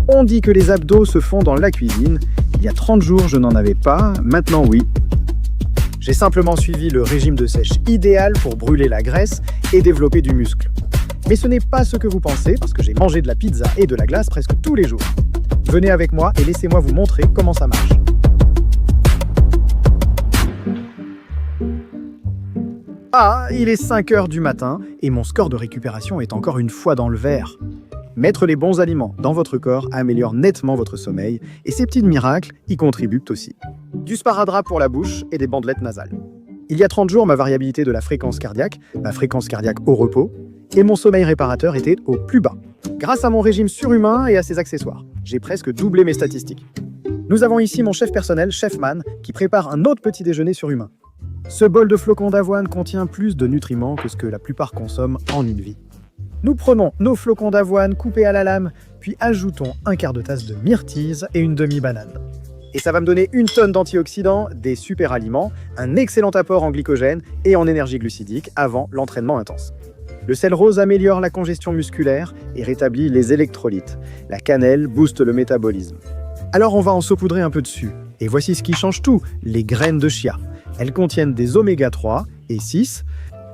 On dit que les abdos se font dans la cuisine. Il y a 30 jours, je n'en avais pas, maintenant oui. J'ai simplement suivi le régime de sèche idéal pour brûler la graisse et développer du muscle. Mais ce n'est pas ce que vous pensez, parce que j'ai mangé de la pizza et de la glace presque tous les jours. Venez avec moi et laissez-moi vous montrer comment ça marche. Ah, il est 5 heures du matin et mon score de récupération est encore une fois dans le vert. Mettre les bons aliments dans votre corps améliore nettement votre sommeil et ces petits miracles y contribuent aussi. Du sparadrap pour la bouche et des bandelettes nasales. Il y a 30 jours, ma variabilité de la fréquence cardiaque au repos, et mon sommeil réparateur était au plus bas. Grâce à mon régime surhumain et à ses accessoires, j'ai presque doublé mes statistiques. Nous avons ici mon chef personnel, Chefman, qui prépare un autre petit déjeuner surhumain. Ce bol de flocons d'avoine contient plus de nutriments que ce que la plupart consomment en une vie. Nous prenons nos flocons d'avoine coupés à la lame, puis ajoutons un quart de tasse de myrtille et une demi-banane. Et ça va me donner une tonne d'antioxydants, des super aliments, un excellent apport en glycogène et en énergie glucidique avant l'entraînement intense. Le sel rose améliore la congestion musculaire et rétablit les électrolytes. La cannelle booste le métabolisme. Alors on va en saupoudrer un peu dessus. Et voici ce qui change tout, les graines de chia. Elles contiennent des oméga 3 et 6.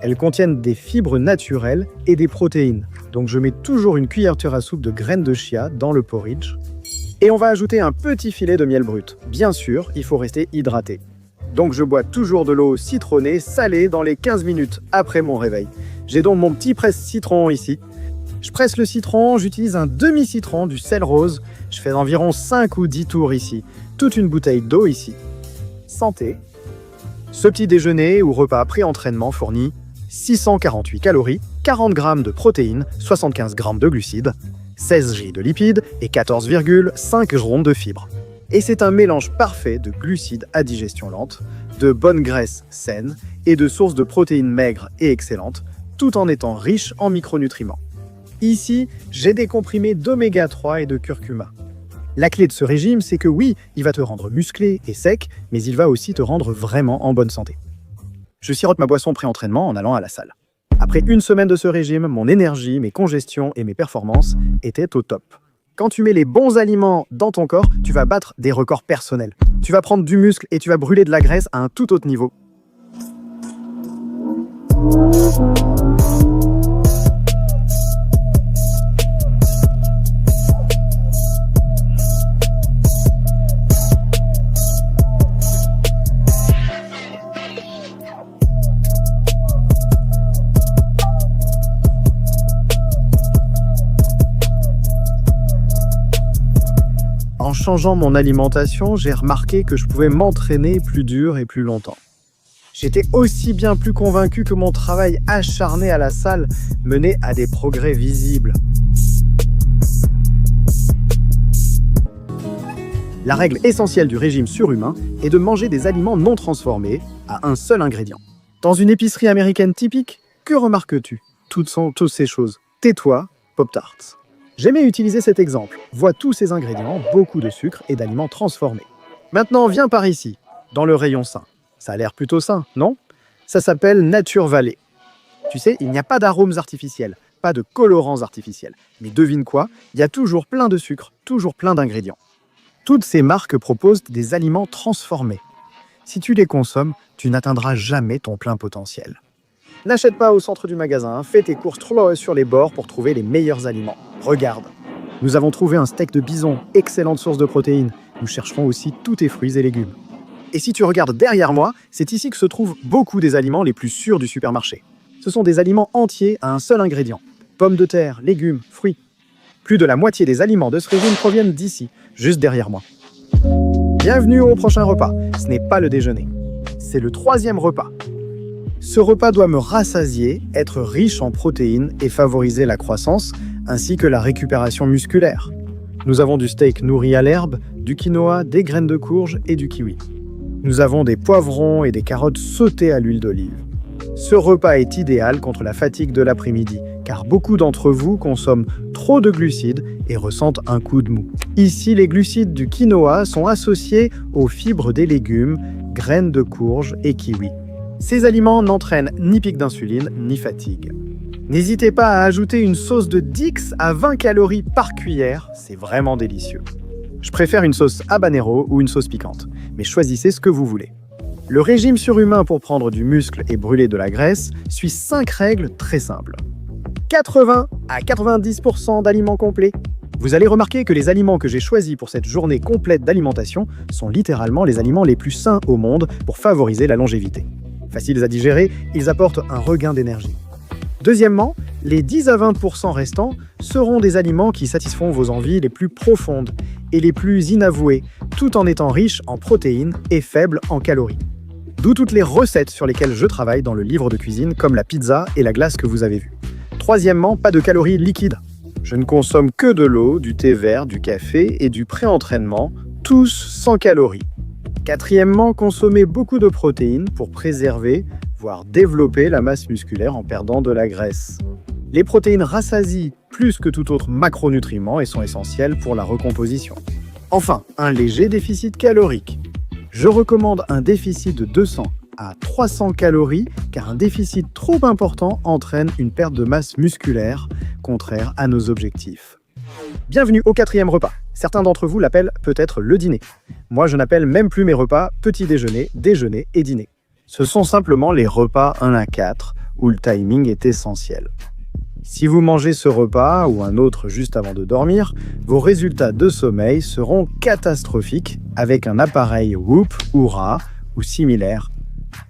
Elles contiennent des fibres naturelles et des protéines. Donc je mets toujours une cuillerture à soupe de graines de chia dans le porridge. Et on va ajouter un petit filet de miel brut. Bien sûr, il faut rester hydraté. Donc je bois toujours de l'eau citronnée, salée dans les 15 minutes après mon réveil. J'ai donc mon petit presse-citron ici. Je presse le citron, j'utilise un demi-citron, du sel rose. Je fais environ 5 ou 10 tours ici. Toute une bouteille d'eau ici. Santé. Ce petit déjeuner ou repas pré-entraînement fournit 648 calories, 40 grammes de protéines, 75 grammes de glucides, 16 G de lipides et 14,5 G de fibres. Et c'est un mélange parfait de glucides à digestion lente, de bonnes graisses saines et de sources de protéines maigres et excellentes, tout en étant riche en micronutriments. Ici, j'ai des comprimés d'oméga 3 et de curcuma. La clé de ce régime, c'est que oui, il va te rendre musclé et sec, mais il va aussi te rendre vraiment en bonne santé. Je sirote ma boisson pré-entraînement en allant à la salle. Après une semaine de ce régime, mon énergie, mes congestions et mes performances étaient au top. Quand tu mets les bons aliments dans ton corps, tu vas battre des records personnels. Tu vas prendre du muscle et tu vas brûler de la graisse à un tout autre niveau. En changeant mon alimentation, j'ai remarqué que je pouvais m'entraîner plus dur et plus longtemps. J'étais aussi bien plus convaincu que mon travail acharné à la salle menait à des progrès visibles. La règle essentielle du régime surhumain est de manger des aliments non transformés à un seul ingrédient. Dans une épicerie américaine typique, que remarques-tu? Toutes ces choses. Tais-toi, Pop-Tarts. J'aimais utiliser cet exemple. Vois tous ces ingrédients, beaucoup de sucre et d'aliments transformés. Maintenant, viens par ici, dans le rayon sain. Ça a l'air plutôt sain, non? Ça s'appelle Nature Valley. Tu sais, il n'y a pas d'arômes artificiels, pas de colorants artificiels. Mais devine quoi? Il y a toujours plein de sucre, toujours plein d'ingrédients. Toutes ces marques proposent des aliments transformés. Si tu les consommes, tu n'atteindras jamais ton plein potentiel. N'achète pas au centre du magasin, fais tes courses sur les bords pour trouver les meilleurs aliments. Regarde, nous avons trouvé un steak de bison, excellente source de protéines. Nous chercherons aussi tous tes fruits et légumes. Et si tu regardes derrière moi, c'est ici que se trouvent beaucoup des aliments les plus sûrs du supermarché. Ce sont des aliments entiers à un seul ingrédient. Pommes de terre, légumes, fruits. Plus de la moitié des aliments de ce régime proviennent d'ici, juste derrière moi. Bienvenue au prochain repas. Ce n'est pas le déjeuner. C'est le 3e repas. Ce repas doit me rassasier, être riche en protéines et favoriser la croissance, ainsi que la récupération musculaire. Nous avons du steak nourri à l'herbe, du quinoa, des graines de courge et du kiwi. Nous avons des poivrons et des carottes sautées à l'huile d'olive. Ce repas est idéal contre la fatigue de l'après-midi, car beaucoup d'entre vous consomment trop de glucides et ressentent un coup de mou. Ici, les glucides du quinoa sont associés aux fibres des légumes, graines de courge et kiwi. Ces aliments n'entraînent ni pic d'insuline ni fatigue. N'hésitez pas à ajouter une sauce de 10 à 20 calories par cuillère, c'est vraiment délicieux. Je préfère une sauce habanero ou une sauce piquante, mais choisissez ce que vous voulez. Le régime surhumain pour prendre du muscle et brûler de la graisse suit 5 règles très simples. 80 à 90% d'aliments complets. Vous allez remarquer que les aliments que j'ai choisis pour cette journée complète d'alimentation sont littéralement les aliments les plus sains au monde pour favoriser la longévité. Faciles à digérer, ils apportent un regain d'énergie. Deuxièmement, les 10 à 20% restants seront des aliments qui satisferont vos envies les plus profondes et les plus inavouées, tout en étant riches en protéines et faibles en calories. D'où toutes les recettes sur lesquelles je travaille dans le livre de cuisine, comme la pizza et la glace que vous avez vues. Troisièmement, pas de calories liquides. Je ne consomme que de l'eau, du thé vert, du café et du pré-entraînement, tous sans calories. Quatrièmement, consommez beaucoup de protéines pour préserver, voire développer la masse musculaire en perdant de la graisse. Les protéines rassasient plus que tout autre macronutriment et sont essentielles pour la recomposition. Enfin, un léger déficit calorique. Je recommande un déficit de 200 à 300 calories car un déficit trop important entraîne une perte de masse musculaire, contraire à nos objectifs. Bienvenue au 4e repas. Certains d'entre vous l'appellent peut-être le dîner. Moi, je n'appelle même plus mes repas petit déjeuner, déjeuner et dîner. Ce sont simplement les repas 1 à 4 où le timing est essentiel. Si vous mangez ce repas ou un autre juste avant de dormir, vos résultats de sommeil seront catastrophiques avec un appareil Whoop ou Oura ou similaire.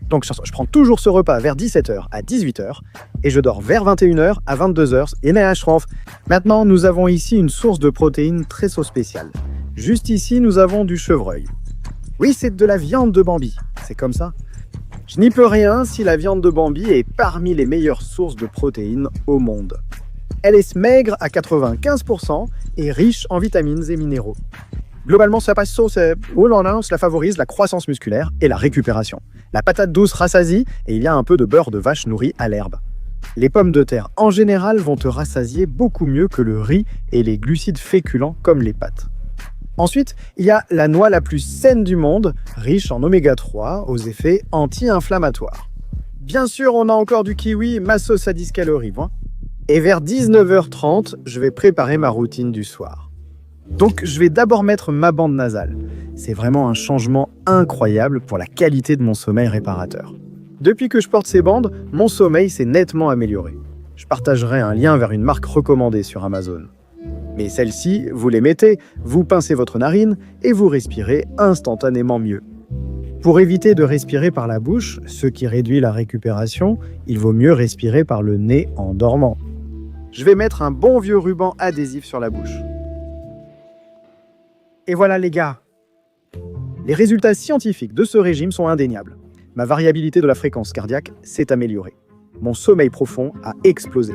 Donc je prends toujours ce repas vers 17h à 18h et je dors vers 21h à 22h. Maintenant, nous avons ici une source de protéines très spéciale. Juste ici, nous avons du chevreuil. Oui, c'est de la viande de Bambi. C'est comme ça. Je n'y peux rien si la viande de Bambi est parmi les meilleures sources de protéines au monde. Elle est maigre à 95% et riche en vitamines et minéraux. Globalement, cela favorise la croissance musculaire et la récupération. La patate douce rassasie et il y a un peu de beurre de vache nourri à l'herbe. Les pommes de terre en général vont te rassasier beaucoup mieux que le riz et les glucides féculents comme les pâtes. Ensuite, il y a la noix la plus saine du monde, riche en oméga 3 aux effets anti-inflammatoires. Bien sûr, on a encore du kiwi, ma sauce à 10 calories. Et vers 19h30, je vais préparer ma routine du soir. Donc, je vais d'abord mettre ma bande nasale. C'est vraiment un changement incroyable pour la qualité de mon sommeil réparateur. Depuis que je porte ces bandes, mon sommeil s'est nettement amélioré. Je partagerai un lien vers une marque recommandée sur Amazon. Mais celle-ci, vous les mettez, vous pincez votre narine et vous respirez instantanément mieux. Pour éviter de respirer par la bouche, ce qui réduit la récupération, il vaut mieux respirer par le nez en dormant. Je vais mettre un bon vieux ruban adhésif sur la bouche. Et voilà les gars. Les résultats scientifiques de ce régime sont indéniables. Ma variabilité de la fréquence cardiaque s'est améliorée. Mon sommeil profond a explosé.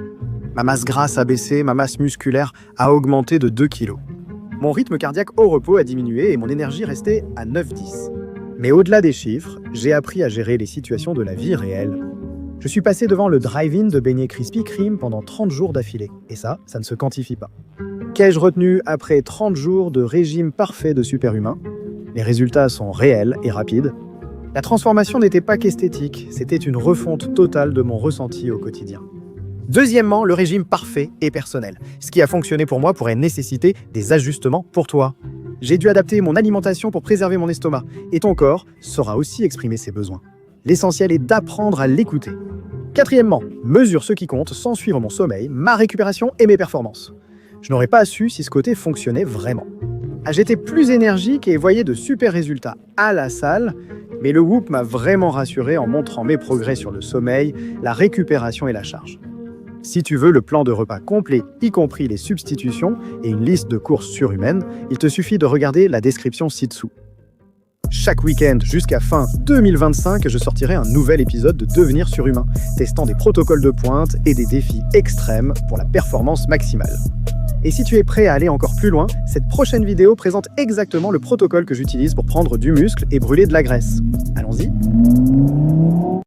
Ma masse grasse a baissé, ma masse musculaire a augmenté de 2 kg. Mon rythme cardiaque au repos a diminué et mon énergie restait à 9-10. Mais au-delà des chiffres, j'ai appris à gérer les situations de la vie réelle. Je suis passé devant le drive-in de beignets Krispy Kreme pendant 30 jours d'affilée. Et ça ne se quantifie pas. Qu'ai-je retenu après 30 jours de régime parfait de superhumain? Les résultats sont réels et rapides. La transformation n'était pas qu'esthétique, c'était une refonte totale de mon ressenti au quotidien. Deuxièmement, le régime parfait et personnel. Ce qui a fonctionné pour moi pourrait nécessiter des ajustements pour toi. J'ai dû adapter mon alimentation pour préserver mon estomac, et ton corps saura aussi exprimer ses besoins. L'essentiel est d'apprendre à l'écouter. Quatrièmement, mesure ce qui compte sans suivre mon sommeil, ma récupération et mes performances. Je n'aurais pas su si ce côté fonctionnait vraiment. J'étais plus énergique et voyais de super résultats à la salle, mais le Whoop m'a vraiment rassuré en montrant mes progrès sur le sommeil, la récupération et la charge. Si tu veux le plan de repas complet, y compris les substitutions et une liste de courses surhumaines, il te suffit de regarder la description ci-dessous. Chaque week-end jusqu'à fin 2025, je sortirai un nouvel épisode de Devenir surhumain, testant des protocoles de pointe et des défis extrêmes pour la performance maximale. Et si tu es prêt à aller encore plus loin, cette prochaine vidéo présente exactement le protocole que j'utilise pour prendre du muscle et brûler de la graisse. Allons-y.